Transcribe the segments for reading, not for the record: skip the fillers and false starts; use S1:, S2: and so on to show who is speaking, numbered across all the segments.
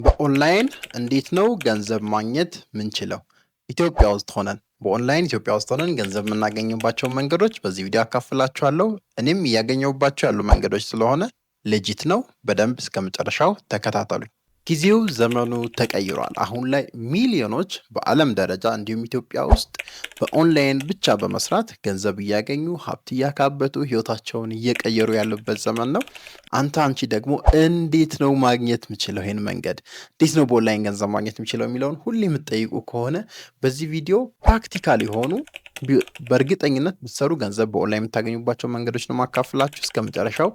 S1: በኦንላይን እንዴት ነው ገንዘብ ማግኘት ምንችለው? ኢትዮጵያ ውስጥ ሆነን በኦንላይን ኢትዮጵያ ውስጥ ሆነን ገንዘብ የምናገኝባቸውን መንገዶች በዚህ ቪዲዮ አካፍላችኋለሁ። እኔም እያገኘሁባቸው ያሉ መንገዶች ስለሆነ ሌጂት ነው። በደንብ እስከመጨረሻው ተከታተሉኝ። ጊዜው ዘመኑ ተቀይሯል። አሁን ላይ ሚሊዮኖች በዓለም ደረጃ እንዲሁም ኢትዮጵያ ውስጥ በኦንላይን ብቻ በመስራት ገንዘብ እያገኙ ሀብት እያካበቱ ህይወታቸውን እየቀየሩ ያሉበት ዘመን ነው። አንቺ ደግሞ እንዴት ነው ማግኘት የምችለው? ይሄን መንገድ እንዴት ነው በኦንላይን ገንዘብ ማግኘት የምችለው የሚለውን ሁሌ የምትጠይቁ ከሆነ በዚህ ቪዲዮ ፕራክቲካል የሆኑ በእርግጠኝነት ብትሰሩ ገንዘብ በኦንላይን የምታገኙባቸው መንገዶች ነው ማካፍላችሁ። እስከ መጨረሻው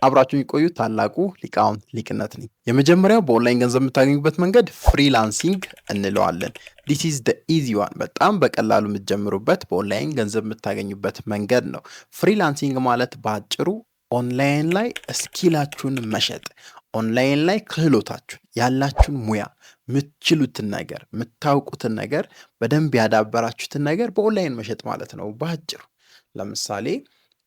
S1: አብራችሁ የሚቆዩ ታላቁ ሊቃውንት ሊቅነት ነኝ። የመጀመሪያው በኦንላይን ገንዘብ የምታገኙበት መንገድ ፍሪላንሲንግ እንለዋለን። ዲስ ኢዝ ዘ ኢዚ ዋን። በጣም በቀላሉ የምትጀምሩበት በኦንላይን ገንዘብ የምታገኙበት መንገድ ነው። ፍሪላንሲንግ ማለት በአጭሩ ኦንላይን ላይ ስኪላችሁን መሸጥ፣ ኦንላይን ላይ ክህሎታችሁን፣ ያላችሁን ሙያ፣ የምትችሉትን ነገር፣ የምታውቁትን ነገር፣ በደንብ ያዳበራችሁትን ነገር በኦንላይን መሸጥ ማለት ነው በአጭሩ። ለምሳሌ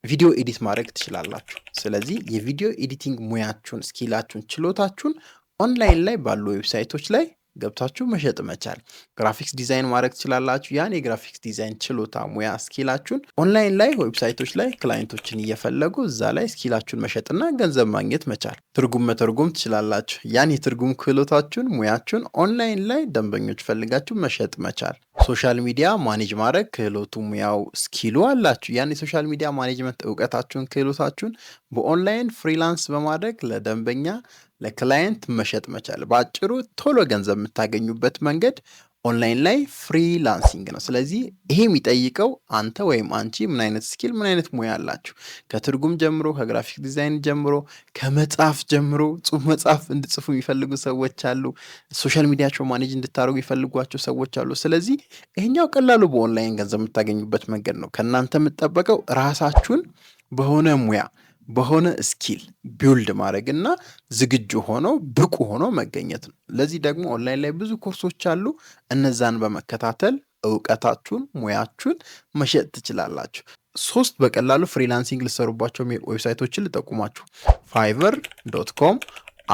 S1: ቪዲዮ ኤዲት ማድረግ ትችላላችሁ። ስለዚህ የቪዲዮ ኤዲቲንግ ሙያችሁን፣ ስኪላችሁን፣ ችሎታችሁን ኦንላይን ላይ ባሉ ዌብሳይቶች ላይ ገብታችሁ መሸጥ መቻል። ግራፊክስ ዲዛይን ማድረግ ትችላላችሁ። ያን የግራፊክስ ዲዛይን ችሎታ፣ ሙያ፣ ስኪላችሁን ኦንላይን ላይ ዌብሳይቶች ላይ ክላይንቶችን እየፈለጉ እዛ ላይ ስኪላችሁን መሸጥና ገንዘብ ማግኘት መቻል። ትርጉም መተርጎም ትችላላችሁ። ያን የትርጉም ክህሎታችሁን፣ ሙያችሁን ኦንላይን ላይ ደንበኞች ፈልጋችሁ መሸጥ መቻል። ሶሻል ሚዲያ ማኔጅ ማድረግ ክህሎቱ፣ ሙያው፣ ስኪሉ አላችሁ። ያን የሶሻል ሚዲያ ማኔጅመንት እውቀታችሁን፣ ክህሎታችሁን በኦንላይን ፍሪላንስ በማድረግ ለደንበኛ ለክላይንት መሸጥ መቻል። በአጭሩ ቶሎ ገንዘብ የምታገኙበት መንገድ ኦንላይን ላይ ፍሪላንሲንግ ነው። ስለዚህ ይሄ የሚጠይቀው አንተ ወይም አንቺ ምን አይነት ስኪል፣ ምን አይነት ሙያ አላችሁ። ከትርጉም ጀምሮ፣ ከግራፊክ ዲዛይን ጀምሮ፣ ከመጻፍ ጀምሮ፣ ጽሁፍ መጻፍ እንድጽፉ የሚፈልጉ ሰዎች አሉ። ሶሻል ሚዲያቸው ማኔጅ እንድታደርጉ የሚፈልጓቸው ሰዎች አሉ። ስለዚህ ይሄኛው ቀላሉ በኦንላይን ገንዘብ የምታገኙበት መንገድ ነው። ከእናንተ የምትጠበቀው ራሳችሁን በሆነ ሙያ በሆነ ስኪል ቢውልድ ማድረግ እና ዝግጁ ሆኖ ብቁ ሆኖ መገኘት ነው። ለዚህ ደግሞ ኦንላይን ላይ ብዙ ኮርሶች አሉ። እነዛን በመከታተል እውቀታችሁን፣ ሙያችሁን መሸጥ ትችላላችሁ። 3 በቀላሉ ፍሪላንሲንግ ልሰሩባቸው ዌብሳይቶችን ልጠቁማችሁ። fiverr.com፣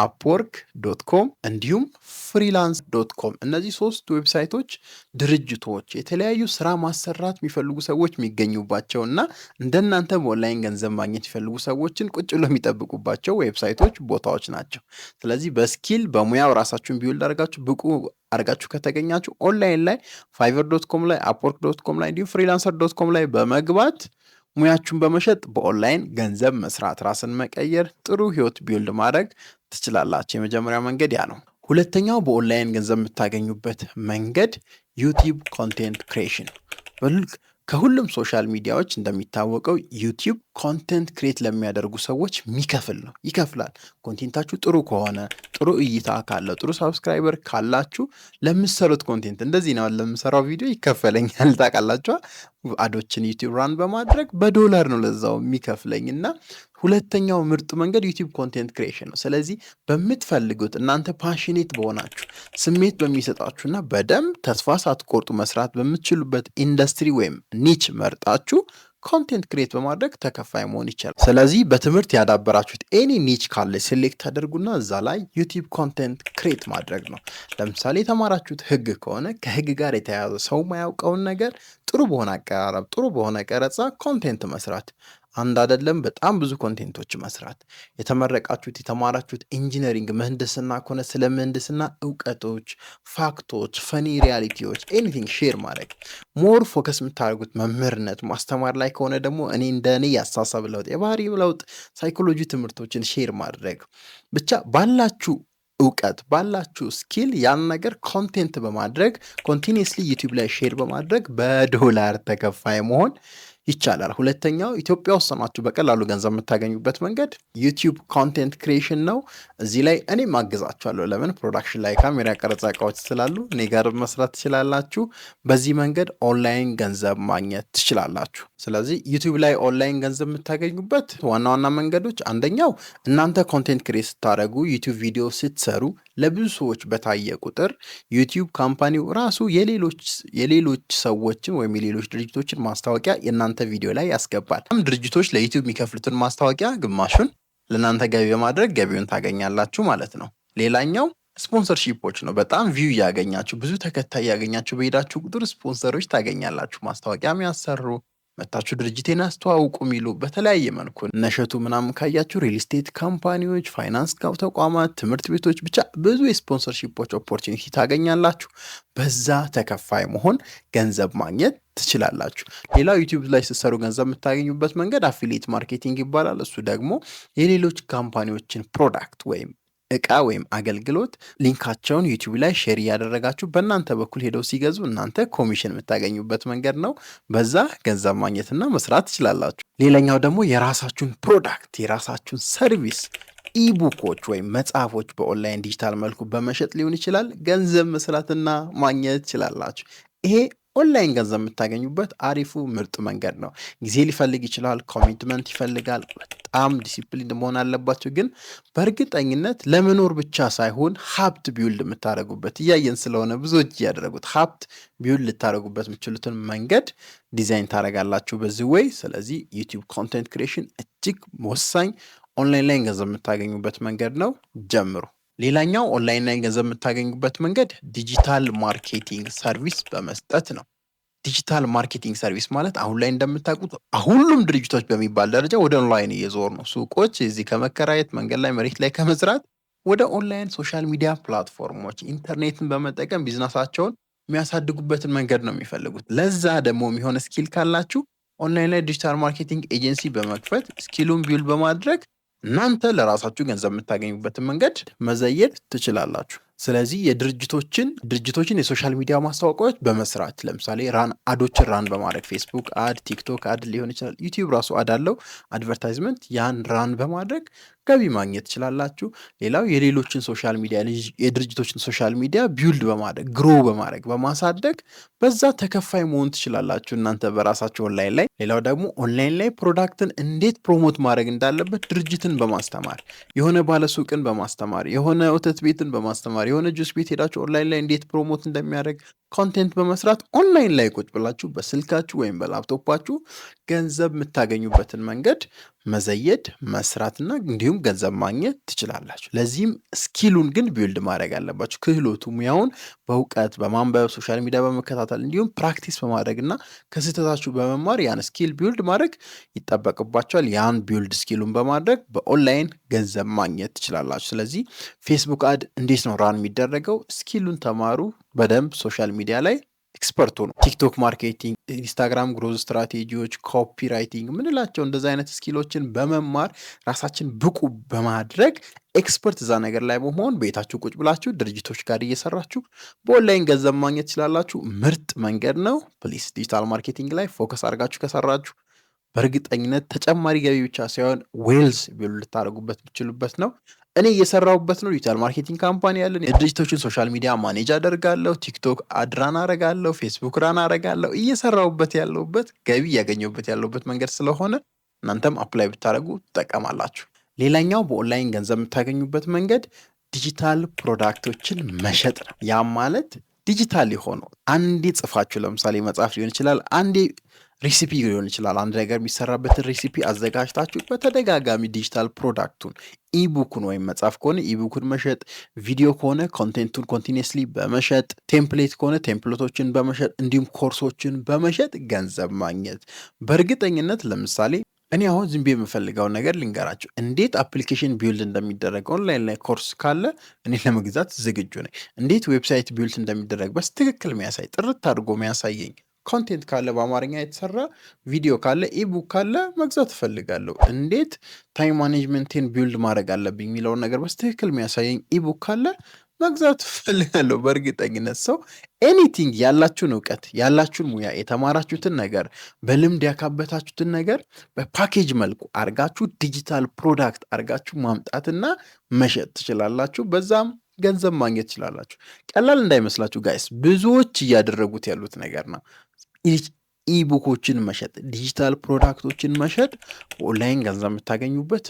S1: upwork.com እንዲሁም freelance.com። እነዚህ 3 ዌብሳይቶች ድርጅቶች፣ የተለያዩ ስራ ማሰራት የሚፈልጉ ሰዎች የሚገኙባቸውና እንደናንተ በኦንላይን ገንዘብ ማግኘት የሚፈልጉ ሰዎችን ቁጭ ብሎ የሚጠብቁባቸው ዌብሳይቶች፣ ቦታዎች ናቸው። ስለዚህ በስኪል በሙያው ራሳችሁን ቢውልድ አድርጋችሁ ብቁ አድርጋችሁ ከተገኛችሁ ኦንላይን ላይ fiverr.com ላይ፣ upwork.com ላይ እንዲሁም freelancer.com ላይ በመግባት ሙያችሁን በመሸጥ በኦንላይን ገንዘብ መስራት፣ ራስን መቀየር፣ ጥሩ ህይወት ቢውልድ ማድረግ ትችላላችሁ። የመጀመሪያው መንገድ ያ ነው። ሁለተኛው በኦንላይን ገንዘብ የምታገኙበት መንገድ ዩቲዩብ ኮንቴንት ክሬሽን። ከሁሉም ሶሻል ሚዲያዎች እንደሚታወቀው ዩቲዩብ ኮንቴንት ክሬት ለሚያደርጉ ሰዎች የሚከፍል ነው፣ ይከፍላል። ኮንቴንታችሁ ጥሩ ከሆነ፣ ጥሩ እይታ ካለ፣ ጥሩ ሳብስክራይበር ካላችሁ ለምትሰሩት ኮንቴንት እንደዚህ ነው ለምሰራው ቪዲዮ ይከፈለኛል ታውቃላችሁ። አዶችን ዩቲዩብ ራን በማድረግ በዶላር ነው ለዛው የሚከፍለኝ እና ሁለተኛው ምርጡ መንገድ ዩቲዩብ ኮንቴንት ክሬሽን ነው። ስለዚህ በምትፈልጉት እናንተ ፓሽኔት በሆናችሁ ስሜት በሚሰጣችሁና በደንብ ተስፋ ሳትቆርጡ መስራት በምትችሉበት ኢንዱስትሪ ወይም ኒች መርጣችሁ ኮንቴንት ክሬት በማድረግ ተከፋይ መሆን ይቻላል። ስለዚህ በትምህርት ያዳበራችሁት ኤኒ ኒች ካለ ሴሌክት ታደርጉና እዛ ላይ ዩቲዩብ ኮንቴንት ክሬት ማድረግ ነው። ለምሳሌ የተማራችሁት ህግ ከሆነ ከህግ ጋር የተያያዘ ሰው ማያውቀውን ነገር ጥሩ በሆነ አቀራረብ፣ ጥሩ በሆነ ቀረጻ ኮንቴንት መስራት። አንድ አይደለም በጣም ብዙ ኮንቴንቶች መስራት። የተመረቃችሁት የተማራችሁት ኢንጂነሪንግ ምህንድስና ከሆነ ስለ ምህንድስና እውቀቶች፣ ፋክቶች፣ ፈኒ ሪያሊቲዎች ኤኒቲንግ ሼር ማድረግ። ሞር ፎከስ የምታደርጉት መምህርነት ማስተማር ላይ ከሆነ ደግሞ እኔ ያስተሳሰብ ለውጥ፣ የባህሪ ለውጥ፣ ሳይኮሎጂ ትምህርቶችን ሼር ማድረግ። ብቻ ባላችሁ እውቀት ባላችሁ ስኪል ያን ነገር ኮንቴንት በማድረግ ኮንቲኒየስሊ ዩቲዩብ ላይ ሼር በማድረግ በዶላር ተከፋይ መሆን ይቻላል። ሁለተኛው ኢትዮጵያ ውስጥ ናችሁ በቀላሉ ገንዘብ የምታገኙበት መንገድ ዩቲዩብ ኮንቴንት ክሬሽን ነው። እዚህ ላይ እኔም አግዛችኋለሁ። ለምን ፕሮዳክሽን ላይ ካሜራ ቀረጻ እቃዎች ስላሉ እኔ ጋር መስራት ትችላላችሁ። በዚህ መንገድ ኦንላይን ገንዘብ ማግኘት ትችላላችሁ። ስለዚህ ዩቲዩብ ላይ ኦንላይን ገንዘብ የምታገኙበት ዋና ዋና መንገዶች፣ አንደኛው እናንተ ኮንቴንት ክሬት ስታደርጉ ዩቲዩብ ቪዲዮ ስትሰሩ ለብዙ ሰዎች በታየ ቁጥር ዩቲዩብ ካምፓኒው ራሱ የሌሎች ሰዎችን ወይም የሌሎች ድርጅቶችን ማስታወቂያ የእናንተ ቪዲዮ ላይ ያስገባል። ድርጅቶች ለዩቲዩብ የሚከፍሉትን ማስታወቂያ ግማሹን ለእናንተ ገቢ በማድረግ ገቢውን ታገኛላችሁ ማለት ነው። ሌላኛው ስፖንሰርሺፖች ነው። በጣም ቪው ያገኛችሁ ብዙ ተከታይ ያገኛችሁ በሄዳችሁ ቁጥር ስፖንሰሮች ታገኛላችሁ። ማስታወቂያ የሚያሰሩ መታችሁ ድርጅቴን አስተዋውቁ የሚሉ በተለያየ መልኩ እነሸቱ ምናምን ካያችሁ ሪል ስቴት ካምፓኒዎች፣ ፋይናንስ ተቋማት፣ ትምህርት ቤቶች ብቻ ብዙ የስፖንሰርሺፖች ኦፖርቹኒቲ ታገኛላችሁ። በዛ ተከፋይ መሆን ገንዘብ ማግኘት ትችላላችሁ። ሌላው ዩቲዩብ ላይ ስትሰሩ ገንዘብ የምታገኙበት መንገድ አፊሊየት ማርኬቲንግ ይባላል። እሱ ደግሞ የሌሎች ካምፓኒዎችን ፕሮዳክት ወይም እቃ ወይም አገልግሎት ሊንካቸውን ዩቲዩብ ላይ ሼር እያደረጋችሁ በእናንተ በኩል ሄደው ሲገዙ እናንተ ኮሚሽን የምታገኙበት መንገድ ነው። በዛ ገንዘብ ማግኘትና መስራት ትችላላችሁ። ሌላኛው ደግሞ የራሳችሁን ፕሮዳክት የራሳችሁን ሰርቪስ ኢቡኮች ወይም መጽሐፎች በኦንላይን ዲጂታል መልኩ በመሸጥ ሊሆን ይችላል ገንዘብ መስራትና ማግኘት ትችላላችሁ። ይሄ ኦንላይን ገንዘብ የምታገኙበት አሪፉ ምርጥ መንገድ ነው። ጊዜ ሊፈልግ ይችላል፣ ኮሚትመንት ይፈልጋል፣ በጣም ዲሲፕሊን መሆን አለባቸው። ግን በእርግጠኝነት ለመኖር ብቻ ሳይሆን ሀብት ቢውልድ የምታደርጉበት እያየን ስለሆነ ብዙዎች እያደረጉት ሀብት ቢውልድ ልታደርጉበት የምችሉትን መንገድ ዲዛይን ታደርጋላችሁ በዚህ ወይ። ስለዚህ ዩቲዩብ ኮንቴንት ክሪኤሽን እጅግ ወሳኝ ኦንላይን ላይ ገንዘብ የምታገኙበት መንገድ ነው። ጀምሩ። ሌላኛው ኦንላይን ላይ ገንዘብ የምታገኙበት መንገድ ዲጂታል ማርኬቲንግ ሰርቪስ በመስጠት ነው። ዲጂታል ማርኬቲንግ ሰርቪስ ማለት አሁን ላይ እንደምታውቁት ሁሉም ድርጅቶች በሚባል ደረጃ ወደ ኦንላይን እየዞሩ ነው። ሱቆች እዚህ ከመከራየት መንገድ ላይ መሬት ላይ ከመዝራት ወደ ኦንላይን ሶሻል ሚዲያ ፕላትፎርሞች ኢንተርኔትን በመጠቀም ቢዝነሳቸውን የሚያሳድጉበትን መንገድ ነው የሚፈልጉት። ለዛ ደግሞ የሚሆን ስኪል ካላችሁ ኦንላይን ላይ ዲጂታል ማርኬቲንግ ኤጀንሲ በመክፈት ስኪሉን ቢውል በማድረግ እናንተ ለራሳችሁ ገንዘብ የምታገኙበትን መንገድ መዘየድ ትችላላችሁ። ስለዚህ ድርጅቶችን የሶሻል ሚዲያ ማስታወቂያዎች በመስራት ለምሳሌ አዶችን ራን በማድረግ ፌስቡክ አድ፣ ቲክቶክ አድ ሊሆን ይችላል። ዩቲዩብ ራሱ አድ አለው አድቨርታይዝመንት፣ ያን ራን በማድረግ ገቢ ማግኘት ትችላላችሁ። ሌላው የሌሎችን ሶሻል ሚዲያ የድርጅቶችን ሶሻል ሚዲያ ቢውልድ በማድረግ ግሮ በማድረግ በማሳደግ በዛ ተከፋይ መሆን ትችላላችሁ እናንተ በራሳችሁ ኦንላይን ላይ። ሌላው ደግሞ ኦንላይን ላይ ፕሮዳክትን እንዴት ፕሮሞት ማድረግ እንዳለበት ድርጅትን በማስተማር የሆነ ባለሱቅን በማስተማር የሆነ ወተት ቤትን በማስተማር የሆነ ጁስ ቤት ሄዳችሁ ኦንላይን ላይ እንዴት ፕሮሞት እንደሚያደርግ ኮንቴንት በመስራት ኦንላይን ላይ ቁጭ ብላችሁ በስልካችሁ ወይም በላፕቶፓችሁ ገንዘብ የምታገኙበትን መንገድ መዘየድ መስራትና እንዲሁም ገንዘብ ማግኘት ትችላላችሁ። ለዚህም ስኪሉን ግን ቢውልድ ማድረግ አለባችሁ። ክህሎቱ ሙያውን በእውቀት በማንበብ ሶሻል ሚዲያ በመከታተል እንዲሁም ፕራክቲስ በማድረግና ከስህተታችሁ በመማር ያን ስኪል ቢውልድ ማድረግ ይጠበቅባቸዋል። ያን ቢውልድ ስኪሉን በማድረግ በኦንላይን ገንዘብ ማግኘት ትችላላችሁ። ስለዚህ ፌስቡክ አድ እንዴት ነው ራን የሚደረገው? ስኪሉን ተማሩ በደንብ ሶሻል ሚዲያ ላይ ኤክስፐርት ሆኑ። ቲክቶክ ማርኬቲንግ፣ ኢንስታግራም ግሮዝ ስትራቴጂዎች፣ ኮፒ ራይቲንግ ምንላቸው እንደዚህ አይነት ስኪሎችን በመማር ራሳችን ብቁ በማድረግ ኤክስፐርት እዛ ነገር ላይ በመሆን ቤታችሁ ቁጭ ብላችሁ ድርጅቶች ጋር እየሰራችሁ በኦንላይን ገንዘብ ማግኘት ትችላላችሁ። ምርጥ መንገድ ነው። ፕሊስ ዲጂታል ማርኬቲንግ ላይ ፎከስ አድርጋችሁ ከሰራችሁ በእርግጠኝነት ተጨማሪ ገቢ ብቻ ሳይሆን ዌልዝ ቢሉ ልታደርጉበት የምትችሉበት ነው። እኔ እየሰራሁበት ነው። ዲጂታል ማርኬቲንግ ካምፓኒ ያለን የድርጅቶችን ሶሻል ሚዲያ ማኔጅ አደርጋለሁ። ቲክቶክ አድራን አረጋለሁ። ፌስቡክ ራን አረጋለሁ። እየሰራሁበት ያለሁበት ገቢ እያገኘሁበት ያለሁበት መንገድ ስለሆነ እናንተም አፕላይ ብታደርጉ ትጠቀማላችሁ። ሌላኛው በኦንላይን ገንዘብ የምታገኙበት መንገድ ዲጂታል ፕሮዳክቶችን መሸጥ ነው። ያም ማለት ዲጂታል የሆኑ አንዴ ጽፋችሁ ለምሳሌ መጽሐፍ ሊሆን ይችላል፣ አንዴ ሬሲፒ ሊሆን ይችላል። አንድ ነገር የሚሰራበትን ሬሲፒ አዘጋጅታችሁ በተደጋጋሚ ዲጂታል ፕሮዳክቱን ኢቡኩን ወይም መጽሐፍ ከሆነ ኢቡኩን መሸጥ፣ ቪዲዮ ከሆነ ኮንቴንቱን ኮንቲኒየስሊ በመሸጥ፣ ቴምፕሌት ከሆነ ቴምፕሌቶችን በመሸጥ እንዲሁም ኮርሶችን በመሸጥ ገንዘብ ማግኘት። በእርግጠኝነት ለምሳሌ እኔ አሁን ዝም ብዬ የምፈልገውን ነገር ልንገራችሁ። እንዴት አፕሊኬሽን ቢውልድ እንደሚደረግ ኦንላይን ላይ ኮርስ ካለ እኔ ለመግዛት ዝግጁ ነኝ። እንዴት ዌብሳይት ቢውልድ እንደሚደረግ በትክክል የሚያሳይ ጥርት አድርጎ የሚያሳየኝ ኮንቴንት ካለ በአማርኛ የተሰራ ቪዲዮ ካለ ኢቡክ ካለ መግዛት እፈልጋለሁ። እንዴት ታይም ማኔጅመንቴን ቢውልድ ማድረግ አለብኝ የሚለውን ነገር በትክክል የሚያሳየኝ ኢቡክ ካለ መግዛት እፈልጋለሁ። በእርግጠኝነት ሰው ኤኒቲንግ ያላችሁን እውቀት ያላችሁን ሙያ የተማራችሁትን ነገር በልምድ ያካበታችሁትን ነገር በፓኬጅ መልኩ አርጋችሁ ዲጂታል ፕሮዳክት አርጋችሁ ማምጣትና መሸጥ ትችላላችሁ። በዛም ገንዘብ ማግኘት ትችላላችሁ። ቀላል እንዳይመስላችሁ ጋይስ፣ ብዙዎች እያደረጉት ያሉት ነገር ነው። ኢቡኮችን መሸጥ፣ ዲጂታል ፕሮዳክቶችን መሸጥ ኦንላይን ገንዘብ የምታገኙበት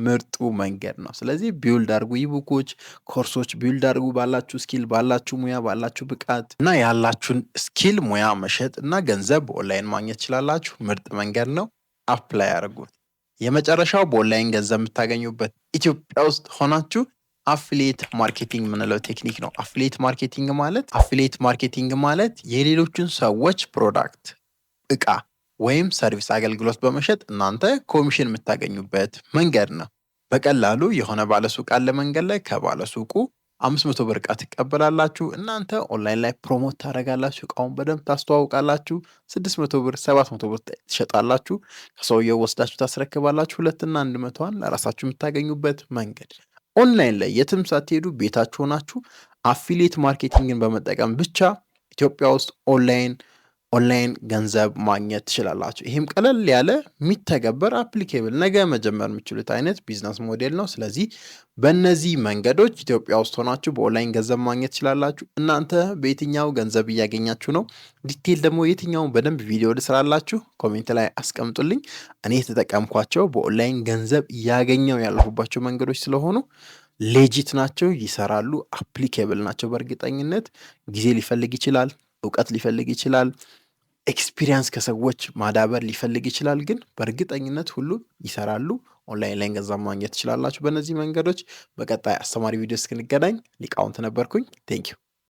S1: ምርጡ መንገድ ነው። ስለዚህ ቢውልድ አድርጉ፣ ኢቡኮች፣ ኮርሶች ቢውልድ አድርጉ። ባላችሁ ስኪል፣ ባላችሁ ሙያ፣ ባላችሁ ብቃት እና ያላችሁን ስኪል ሙያ መሸጥ እና ገንዘብ በኦንላይን ማግኘት ትችላላችሁ። ምርጥ መንገድ ነው። አፕላይ አድርጉት። የመጨረሻው በኦንላይን ገንዘብ የምታገኙበት ኢትዮጵያ ውስጥ ሆናችሁ አፍሊየት ማርኬቲንግ የምንለው ቴክኒክ ነው። አፍሊየት ማርኬቲንግ ማለት የሌሎችን ሰዎች ፕሮዳክት፣ እቃ ወይም ሰርቪስ አገልግሎት በመሸጥ እናንተ ኮሚሽን የምታገኙበት መንገድ ነው። በቀላሉ የሆነ ባለሱቅ አለ መንገድ ላይ ከባለሱቁ 500 ብር እቃ ትቀበላላችሁ። እናንተ ኦንላይን ላይ ፕሮሞት ታደርጋላችሁ፣ እቃውን በደንብ ታስተዋውቃላችሁ። 600 ብር 700 ብር ትሸጣላችሁ። ከሰውየው ወስዳችሁ ታስረክባላችሁ። 2 እና 100ን ለራሳችሁ የምታገኙበት መንገድ። ኦንላይን ላይ የትም ሳትሄዱ ቤታችሁ ሆናችሁ አፊሊየት ማርኬቲንግን በመጠቀም ብቻ ኢትዮጵያ ውስጥ ኦንላይን ገንዘብ ማግኘት ትችላላችሁ። ይህም ቀለል ያለ የሚተገበር አፕሊኬብል ነገ መጀመር የምችሉት አይነት ቢዝነስ ሞዴል ነው። ስለዚህ በእነዚህ መንገዶች ኢትዮጵያ ውስጥ ሆናችሁ በኦንላይን ገንዘብ ማግኘት ትችላላችሁ። እናንተ በየትኛው ገንዘብ እያገኛችሁ ነው? ዲቴል ደግሞ የትኛውን በደንብ ቪዲዮ ልስራላችሁ ኮሜንት ላይ አስቀምጡልኝ። እኔ የተጠቀምኳቸው በኦንላይን ገንዘብ እያገኘው ያለሁባቸው መንገዶች ስለሆኑ ሌጂት ናቸው፣ ይሰራሉ፣ አፕሊኬብል ናቸው። በእርግጠኝነት ጊዜ ሊፈልግ ይችላል፣ እውቀት ሊፈልግ ይችላል፣ ኤክስፒሪየንስ ከሰዎች ማዳበር ሊፈልግ ይችላል። ግን በእርግጠኝነት ሁሉ ይሰራሉ። ኦንላይን ላይ ገንዘብ ማግኘት ትችላላችሁ በእነዚህ መንገዶች። በቀጣይ አስተማሪ ቪዲዮ እስክንገናኝ ሊቃውንት ነበርኩኝ። ቴንኪው